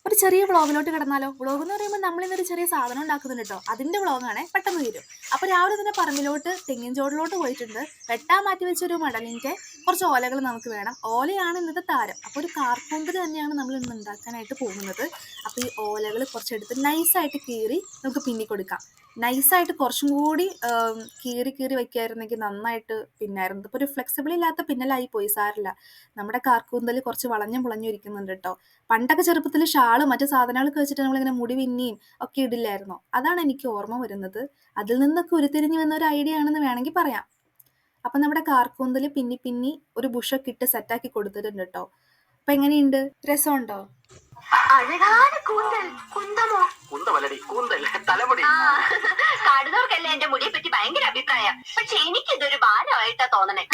ഒരു ചെറിയ വ്ളോഗിലോട്ട് കിടന്നാലോ? വ്ളോഗ് എന്ന് പറയുമ്പോൾ നമ്മളിന്നൊരു ചെറിയ സാധനം ഉണ്ടാക്കുന്നുണ്ട് കേട്ടോ. അതിൻ്റെ വ്ളോഗാണേ, പെട്ടെന്ന് തീരും. അപ്പോൾ രാവിലെ തന്നെ പറമ്പിലോട്ട് തെങ്ങിൻ ചോട്ടിലോട്ട് പോയിട്ടുണ്ട്. വെട്ടാൻ മാറ്റി വെച്ചൊരു മടലിൻ്റെ കുറച്ച് ഓലകൾ നമുക്ക് വേണം. ഓലയാണ് ഇന്നത്തെ താരം. അപ്പോൾ ഒരു കാർക്കൂന്തൽ തന്നെയാണ് നമ്മൾ ഇന്ന് ഉണ്ടാക്കാനായിട്ട് പോകുന്നത്. അപ്പോൾ ഈ ഓലകൾ കുറച്ചെടുത്ത് നൈസായിട്ട് കീറി നമുക്ക് പിന്നി കൊടുക്കാം. നൈസായിട്ട് കുറച്ചും കൂടി കീറി കീറി വെക്കായിരുന്നെങ്കിൽ നന്നായിട്ട് പിന്നായിരുന്നു. ഇപ്പോൾ ഒരു ഫ്ലെക്സിബിൾ ഇല്ലാത്ത പിന്നലായി പോയി, സാരില്ല. നമ്മുടെ കാർക്കൂന്തൽ കുറച്ച് വളഞ്ഞും പുളഞ്ഞും ഇരിക്കുന്നുണ്ട് കേട്ടോ. പണ്ടൊക്കെ ചെറുപ്പത്തിൽ ഷാളും മറ്റു സാധനങ്ങളൊക്കെ വെച്ചിട്ട് നമ്മളിങ്ങനെ മുടി പിന്നിയും ഒക്കെ ഇടില്ലായിരുന്നോ? അതാണ് എനിക്ക് ഓർമ്മ വരുന്നത്. അതിൽ നിന്നൊക്കെ ഉരുത്തിരിഞ്ഞു വന്ന ഒരു ഐഡിയ ആണെന്ന് വേണമെങ്കിൽ പറയാം. അപ്പം നമ്മുടെ കാർക്കൂന്തൽ പിന്നി പിന്നി ഒരു ബുഷൊക്കെ ഇട്ട് സെറ്റാക്കി കൊടുത്തിട്ടുണ്ട് കേട്ടോ. അപ്പം എങ്ങനെയുണ്ട്? രസമുണ്ടോ? അഴകാന കൂന്തൽ. കുന്തമോ? കുന്തമല്ലടി, കൂന്തൽ, തലമുടി. കാണുന്നവർക്കല്ലേ എന്റെ മുടിയെ പറ്റി ഭയങ്കര അഭിപ്രായം. പക്ഷെ എനിക്കിതൊരു ഭാരമായിട്ടാ തോന്നണേ.